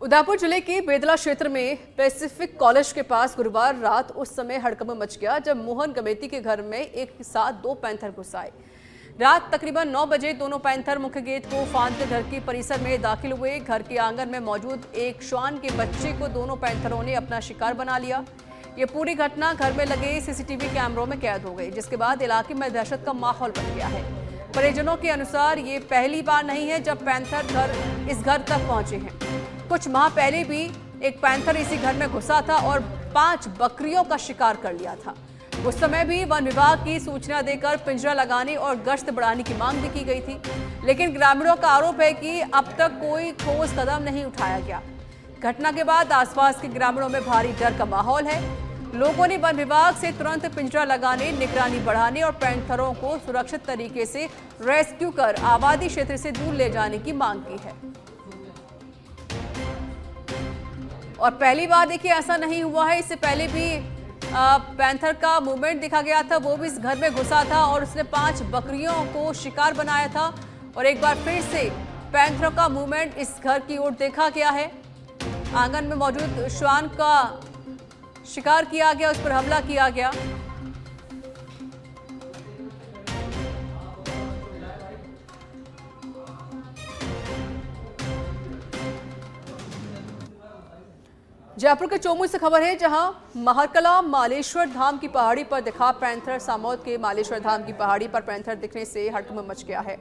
उदयपुर जिले के बेदला क्षेत्र में पैसिफिक कॉलेज के पास गुरुवार रात उस समय हड़कंप मच गया जब मोहन गमेती के घर में एक साथ दो पैंथर घुस आए। रात तकरीबन 9 बजे दोनों पैंथर मुख्य गेट को फांदते घर के परिसर में दाखिल हुए। घर के आंगन में मौजूद एक श्वान के बच्चे को दोनों पैंथरों ने अपना शिकार बना लिया। ये पूरी घटना घर में लगे सीसीटीवी कैमरों में कैद हो गई, जिसके बाद इलाके में दहशत का माहौल बन गया है। परिजनों के अनुसार ये पहली बार नहीं है जब पैंथर इस घर तक पहुंचे हैं। कुछ माह पहले भी एक पैंथर इसी घर में घुसा था और 5 बकरियों का शिकार कर लिया था। उस समय भी वन विभाग की सूचना देकर पिंजरा लगाने और गश्त बढ़ाने की मांग भी की गई थी, लेकिन ग्रामीणों का आरोप है कि अब तक कोई ठोस कदम नहीं उठाया गया। घटना के बाद आसपास के ग्रामीणों में भारी डर का माहौल है। लोगों ने वन विभाग से तुरंत पिंजरा लगाने, निगरानी बढ़ाने और पैंथरों को सुरक्षित तरीके से रेस्क्यू कर आबादी क्षेत्र से दूर ले जाने की मांग की है। और पहली बार देखिए ऐसा नहीं हुआ है, इससे पहले भी पैंथर का मूवमेंट देखा गया था। वो भी इस घर में घुसा था और उसने 5 बकरियों को शिकार बनाया था। और एक बार फिर से पैंथरों का मूवमेंट इस घर की ओर देखा गया है। आंगन में मौजूद श्वान का शिकार किया गया, उस पर हमला किया गया। जयपुर के चोमू से खबर है, जहां महरकला मालेश्वर धाम की पहाड़ी पर दिखा पैंथर। सामौद के मालेश्वर धाम की पहाड़ी पर पैंथर दिखने से हड़कंप मच गया है।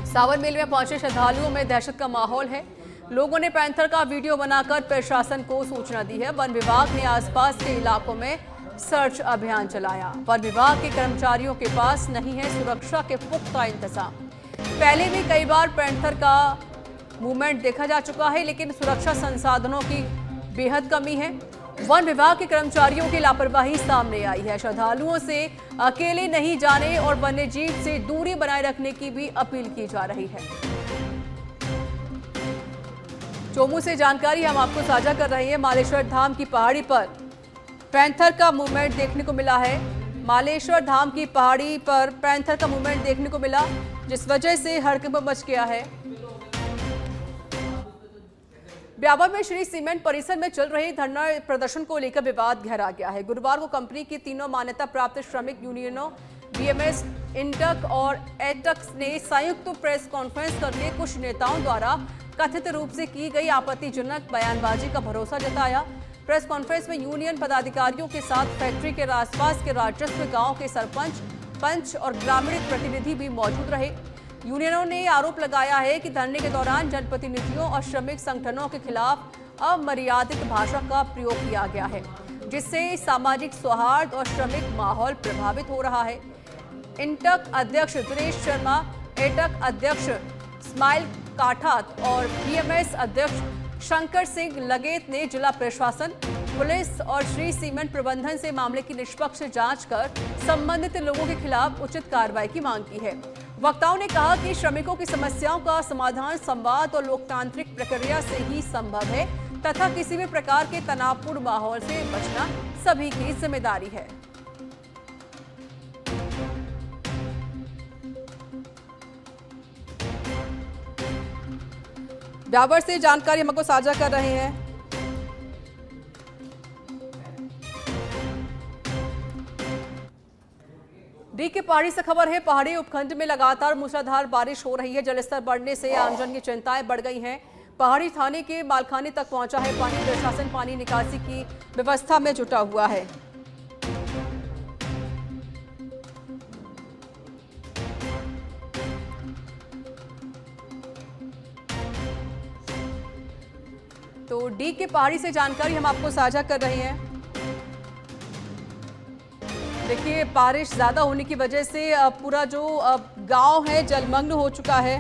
सावन मेले में पहुंचे श्रद्धालुओं में दहशत का माहौल है। लोगों ने पैंथर का वीडियो बनाकर प्रशासन को सूचना दी है। वन विभाग ने आसपास के इलाकों में सर्च अभियान चलाया। वन विभाग के कर्मचारियों के पास नहीं है सुरक्षा के पुख्ता इंतजाम। पहले भी कई बार पैंथर का मूवमेंट देखा जा चुका है, लेकिन सुरक्षा संसाधनों की बेहद कमी है। वन विभाग के कर्मचारियों की लापरवाही सामने आई है। श्रद्धालुओं से अकेले नहीं जाने और वन्यजीव से दूरी बनाए रखने की भी अपील की जा रही है। चोमू से जानकारी हम आपको साझा कर रहे हैं। मालेश्वर धाम की पहाड़ी पर पैंथर का मूवमेंट देखने को मिला है। मालेश्वर धाम की पहाड़ी पर पैंथर का मूवमेंट देखने को मिला, जिस वजह से हड़कंप मच गया है। ब्यावर में श्री सीमेंट परिसर में चल रहे धरना प्रदर्शन को लेकर विवाद गहरा गया है। गुरुवार को कंपनी की तीनों मान्यता प्राप्त श्रमिक यूनियनों बीएमएस, इंटक और एटक ने संयुक्त प्रेस कॉन्फ्रेंस करके कुछ नेताओं द्वारा कथित रूप से की गई आपत्तिजनक बयानबाजी का भरोसा जताया। प्रेस कॉन्फ्रेंस में यूनियन पदाधिकारियों के साथ फैक्ट्री के आसपास के राजस्व गांव के सरपंच, पंच और ग्रामीण प्रतिनिधि भी मौजूद रहे। यूनियनों ने आरोप लगाया है कि धरने के दौरान जनप्रतिनिधियों और श्रमिक संगठनों के खिलाफ अमर्यादित भाषा का प्रयोग किया गया है, जिससे सामाजिक सौहार्द और श्रमिक माहौल प्रभावित हो रहा है। इंटक अध्यक्ष दिनेश शर्मा, एटक अध्यक्ष स्माइल काठात और बीएमएस अध्यक्ष शंकर सिंह लगेत ने जिला प्रशासन, पुलिस और श्री सीमेंट प्रबंधन से मामले की निष्पक्ष जांच कर संबंधित लोगों के खिलाफ उचित कार्रवाई की मांग की है। वक्ताओं ने कहा कि श्रमिकों की समस्याओं का समाधान संवाद और लोकतांत्रिक प्रक्रिया से ही संभव है तथा किसी भी प्रकार के तनावपूर्ण माहौल से बचना सभी की जिम्मेदारी है। ब्यावर से जानकारी हमको साझा कर रहे हैं। डी के पहाड़ी से खबर है, पहाड़ी उपखंड में लगातार मूसलाधार बारिश हो रही है। जलस्तर बढ़ने से आमजन की चिंताएं बढ़ गई हैं। पहाड़ी थाने के मालखाने तक पहुंचा है पानी। प्रशासन पानी निकासी की व्यवस्था में जुटा हुआ है। तो डी के पहाड़ी से जानकारी हम आपको साझा कर रहे हैं। देखिए, बारिश ज्यादा होने की वजह से पूरा जो गांव है जलमग्न हो चुका है।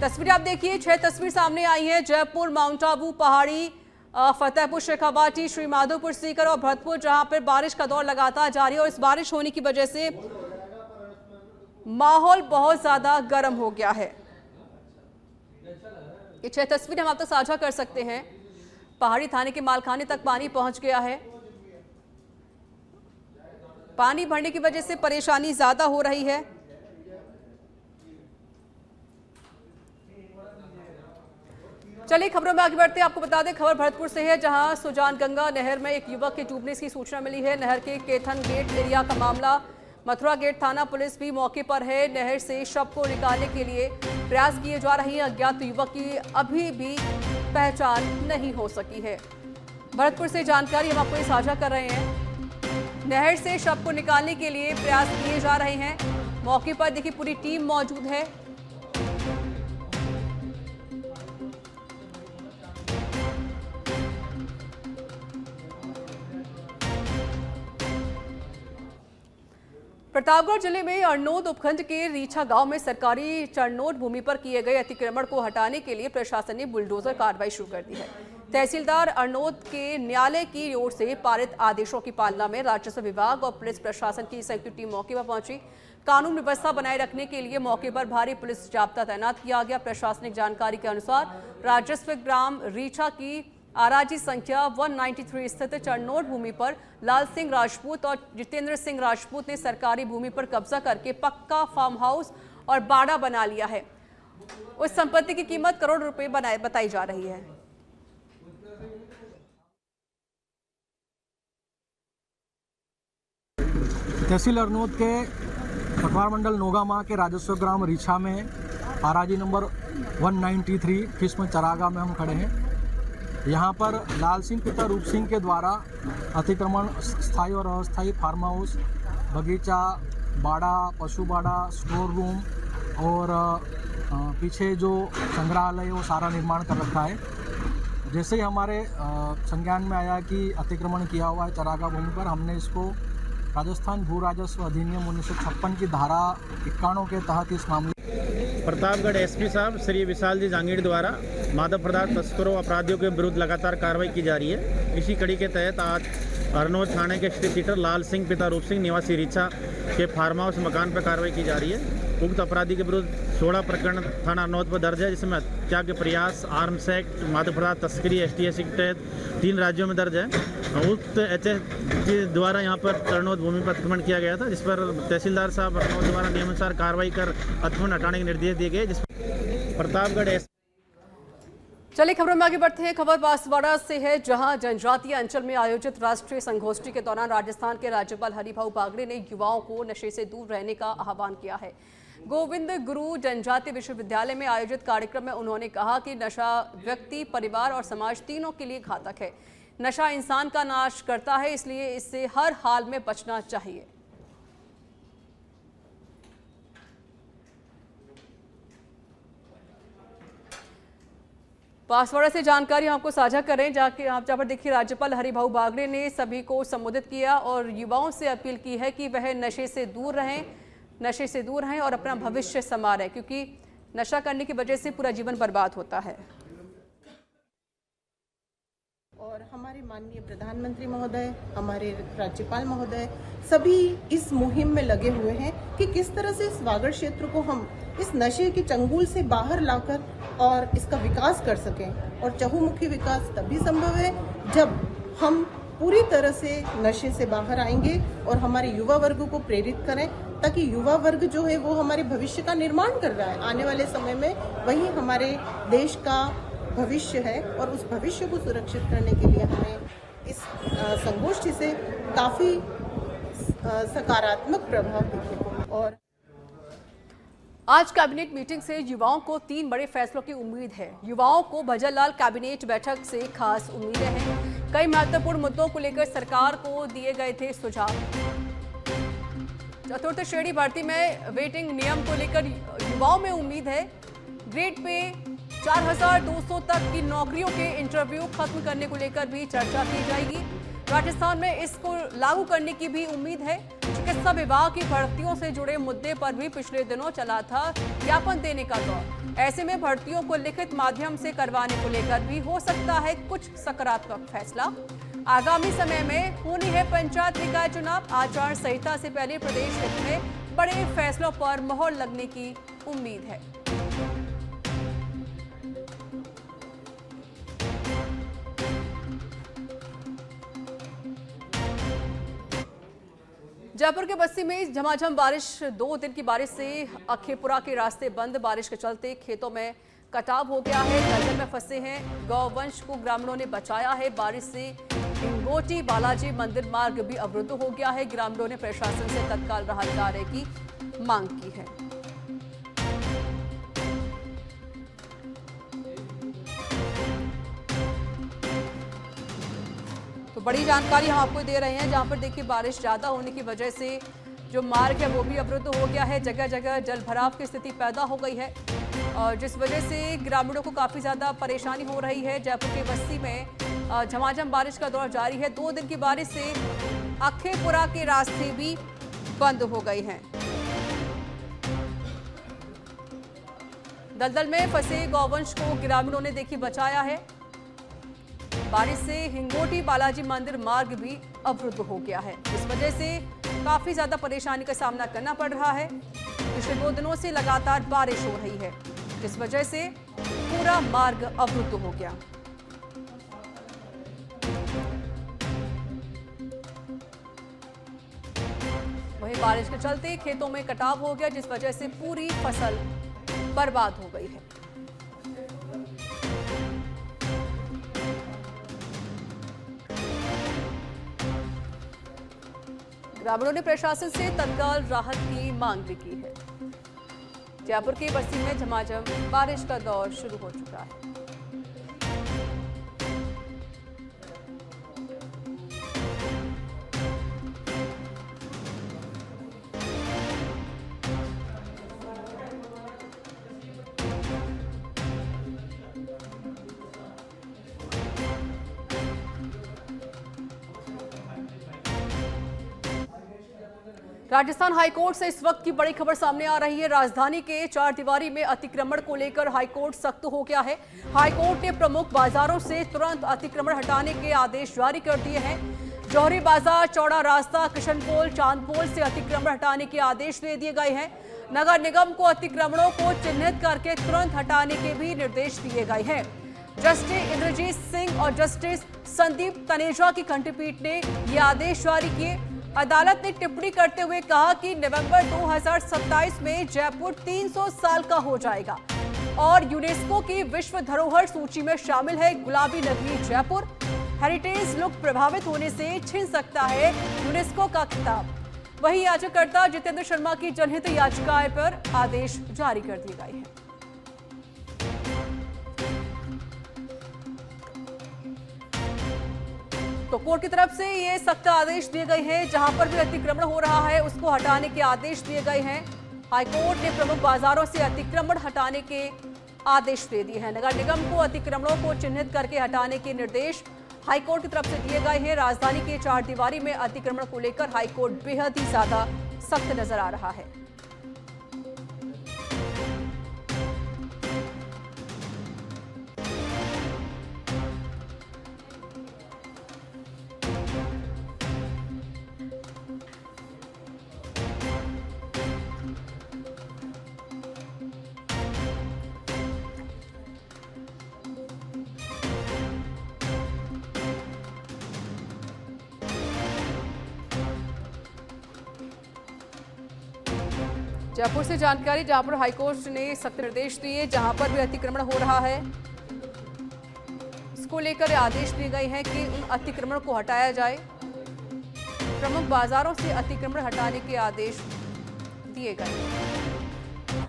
तस्वीर आप देखिए, 6 तस्वीर सामने आई है। जयपुर, माउंट आबू, पहाड़ी, फतेहपुर, शेखावाटी, श्री माधोपुर, सीकर और भरतपुर, जहां पर बारिश का दौर लगातार जारी है। और इस बारिश होने की वजह से माहौल बहुत ज्यादा गर्म हो गया है। ये 6 तस्वीर हम आप तक साझा कर सकते हैं। पहाड़ी थाने के मालखाने तक पानी पहुंच गया है। पानी भरने की वजह से परेशानी ज्यादा हो रही है। चलिए खबरों में आगे बढ़ते हैं। आपको बता दें खबर भरतपुर से है, जहां सुजान गंगा नहर में एक युवक के डूबने की सूचना मिली है। नहर के केथन गेट एरिया का मामला। मथुरा गेट थाना पुलिस भी मौके पर है। नहर से शव को निकालने के लिए प्रयास किए जा रहे हैं। अज्ञात युवक की अभी भी पहचान नहीं हो सकी है। भरतपुर से जानकारी हम आपको साझा कर रहे हैं। नहर से शव को निकालने के लिए प्रयास किए जा रहे हैं। मौके पर देखिए पूरी टीम मौजूद है। प्रतापगढ़ जिले में अरनोद उपखंड के रीछा गांव में सरकारी चरनोट भूमि पर किए गए अतिक्रमण को हटाने के लिए प्रशासन ने बुलडोजर कार्रवाई शुरू कर दी है। तहसीलदार अरनोद के न्यायालय की ओर से पारित आदेशों की पालना में राजस्व विभाग और पुलिस प्रशासन की संयुक्त टीम मौके पर पहुंची। कानून व्यवस्था बनाए रखने के लिए मौके पर भारी पुलिस जाब्ता तैनात किया गया। प्रशासनिक जानकारी के अनुसार राजस्व ग्राम रीछा की आराजी संख्या 193 स्थित चरनोट भूमि पर लाल सिंह राजपूत और जितेंद्र सिंह राजपूत ने सरकारी भूमि पर कब्जा करके पक्का फार्म हाउस और बाड़ा बना लिया है। उस संपत्ति की कीमत करोड़ रुपए बताई जा रही है। तहसील अरनोद के पटवार मंडल नोगामा के राजस्व ग्राम रीछा में आराजी नंबर 193 किस्म चरागा में हम खड़े हैं। यहाँ पर लाल सिंह पिता रूप सिंह के द्वारा अतिक्रमण स्थायी और अस्थायी फार्म हाउस, बगीचा, बाड़ा, पशु बाड़ा, स्टोर रूम और पीछे जो संग्रहालय है वो सारा निर्माण कर रखा है। जैसे ही हमारे संज्ञान में आया कि अतिक्रमण किया हुआ है चरागा भूमि पर, हमने इसको राजस्थान भू राजस्व अधिनियम 1956 की धारा 91 के तहत इस मामले प्रतापगढ़ एसपी साहब श्री विशाल जी जांगीड़ द्वारा मादक पदार्थ तस्करों अपराधियों के विरुद्ध लगातार कार्रवाई की जा रही है। इसी कड़ी के तहत आज अरनोद थाने के श्री पीटर लाल सिंह पिता रूप सिंह निवासी रीछा के फार्म हाउस मकान पर कार्रवाई की जा रही है। उक्त अपराधी के विरुद्ध 16 प्रकरण थाना अरनोद पर दर्ज है, जिसमें हत्या के प्रयास, आर्म्स एक्ट, मादक पदार्थ तस्करी STS के तहत 3 राज्यों में दर्ज है। उक्त HSG द्वारा यहाँ पर अरनोद भूमि पर अतिक्रमण किया गया था, जिस पर तहसीलदार साहब अरनोद द्वारा नियमानुसार कार्रवाई कर अतिक्रमण हटाने के निर्देश दिए गए। जिस प्रतापगढ़ चलिए खबरों में आगे बढ़ते हैं। खबर बांसवाड़ा से है, जहां जनजातीय अंचल में आयोजित राष्ट्रीय संगोष्ठी के दौरान राजस्थान के राज्यपाल हरिभाऊ बागड़े ने युवाओं को नशे से दूर रहने का आह्वान किया है। गोविंद गुरु जनजातीय विश्वविद्यालय में आयोजित कार्यक्रम में उन्होंने कहा कि नशा व्यक्ति, परिवार और समाज तीनों के लिए घातक है। नशा इंसान का नाश करता है, इसलिए इससे हर हाल में बचना चाहिए। बांसवाड़ा से जानकारी हम आपको साझा करें, जहाँ पर देखिए राज्यपाल हरिभाऊ बागड़े ने सभी को संबोधित किया और युवाओं से अपील की है कि वह नशे से दूर रहें और अपना भविष्य संवारें, क्योंकि नशा करने की वजह से पूरा जीवन बर्बाद होता है। और हमारे माननीय प्रधानमंत्री महोदय, हमारे राज्यपाल महोदय सभी इस मुहिम में लगे हुए हैं कि किस तरह से इस वागड़ क्षेत्र को हम इस नशे के चंगुल से बाहर लाकर और इसका विकास कर सकें। और चहुमुखी विकास तभी संभव है जब हम पूरी तरह से नशे से बाहर आएंगे और हमारे युवा वर्ग को प्रेरित करें, ताकि युवा वर्ग जो है वो हमारे भविष्य का निर्माण कर रहा है। आने वाले समय में वही हमारे देश का भविष्य है और उस भविष्य को सुरक्षित करने के लिए हमें इस संगोष्ठी से काफ़ी सकारात्मक प्रभाव दिखे। और आज कैबिनेट मीटिंग से युवाओं को 3 बड़े फैसलों की उम्मीद है। युवाओं को भजनलाल कैबिनेट बैठक से खास उम्मीदें हैं। कई महत्वपूर्ण मुद्दों को लेकर सरकार को दिए गए थे सुझाव। चतुर्थ श्रेणी भर्ती में वेटिंग नियम को लेकर युवाओं में उम्मीद है। ग्रेड पे 4200 तक की नौकरियों के इंटरव्यू खत्म करने को लेकर भी चर्चा की जाएगी। राजस्थान में इसको लागू करने की भी उम्मीद है। चिकित्सा विभाग की भर्तियों से जुड़े मुद्दे पर भी पिछले दिनों चला था ज्ञापन देने का दौर। ऐसे में भर्तियों को लिखित माध्यम से करवाने को लेकर भी हो सकता है कुछ सकारात्मक फैसला। आगामी समय में होनी है पंचायत निकाय चुनाव। आचार संहिता से पहले प्रदेश हित में बड़े फैसलों पर मोहर लगने की उम्मीद है। जयपुर के बस्ती में झमाझम बारिश, 2 दिन की बारिश से अखेपुरा के रास्ते बंद। बारिश के चलते खेतों में कटाव हो गया है। दलदल में फंसे हैं गौवंश को ग्रामीणों ने बचाया है। बारिश से हिंगोटी बालाजी मंदिर मार्ग भी अवरुद्ध हो गया है। ग्रामीणों ने प्रशासन से तत्काल राहत कार्य की मांग की है। तो बड़ी जानकारी हम आपको दे रहे हैं, जहां पर देखिए बारिश ज्यादा होने की वजह से जो मार्ग है वो भी अवरुद्ध हो गया है। जगह जगह जल भराव की स्थिति पैदा हो गई है और जिस वजह से ग्रामीणों को काफी ज्यादा परेशानी हो रही है। जयपुर के बस्ती में झमाझम बारिश का दौर जारी है। 2 दिन की बारिश से अखेपुरा के रास्ते भी बंद हो गए हैं। दलदल में फंसे गौवंश को ग्रामीणों ने देखी बचाया है। बारिश से हिंगोटी बालाजी मंदिर मार्ग भी अवरुद्ध हो गया है। इस वजह से काफी ज्यादा परेशानी का सामना करना पड़ रहा है। पिछले 2 दिनों से लगातार बारिश हो रही है, जिस वजह से पूरा मार्ग अवरुद्ध हो गया। वहीं बारिश के चलते खेतों में कटाव हो गया, जिस वजह से पूरी फसल बर्बाद हो गई है। ग्रामीणों ने प्रशासन से तत्काल राहत की मांग भी की है। जयपुर की बस्ती में झमाझम बारिश का दौर शुरू हो चुका है। राजस्थान हाईकोर्ट से इस वक्त की बड़ी खबर सामने आ रही है। राजधानी के 4 दीवारी में अतिक्रमण को लेकर हाईकोर्ट सख्त हो गया है। हाईकोर्ट ने प्रमुख बाजारों से तुरंत अतिक्रमण हटाने के आदेश जारी कर दिए हैं। जौहरी बाजार, चौड़ा रास्ता, किशनपोल, चांदपोल से अतिक्रमण हटाने के आदेश दे दिए गए हैं। नगर निगम को अतिक्रमणों को चिन्हित करके तुरंत हटाने के भी निर्देश दिए गए हैं। जस्टिस इंद्रजीत सिंह और जस्टिस संदीप तनेजा की खंडपीठ ने ये आदेश जारी किए। अदालत ने टिप्पणी करते हुए कहा कि नवंबर 2027 में जयपुर 300 साल का हो जाएगा और यूनेस्को की विश्व धरोहर सूची में शामिल है। गुलाबी नगरी जयपुर हेरिटेज लुक प्रभावित होने से छिन सकता है यूनेस्को का खिताब। वहीं याचिकाकर्ता जितेंद्र शर्मा की जनहित याचिका पर आदेश जारी कर दिए गए हैं। तो कोर्ट की तरफ से ये सख्त आदेश दिए गए हैं। जहां पर भी अतिक्रमण हो रहा है उसको हटाने के आदेश दिए गए हैं। हाईकोर्ट ने प्रमुख बाजारों से अतिक्रमण हटाने के आदेश दे दिए हैं। नगर निगम को अतिक्रमणों को चिन्हित करके हटाने के निर्देश हाईकोर्ट की तरफ से दिए गए हैं। राजधानी के 4 दीवारी में अतिक्रमण को लेकर हाईकोर्ट बेहद ही ज्यादा सख्त नजर आ रहा है। जयपुर से जानकारी, जहां पर हाईकोर्ट ने सख्त निर्देश दिए। जहां पर भी अतिक्रमण हो रहा है इसको लेकर आदेश दिए गए हैं कि उन अतिक्रमण को हटाया जाए। प्रमुख बाजारों से अतिक्रमण हटाने के आदेश दिए गए।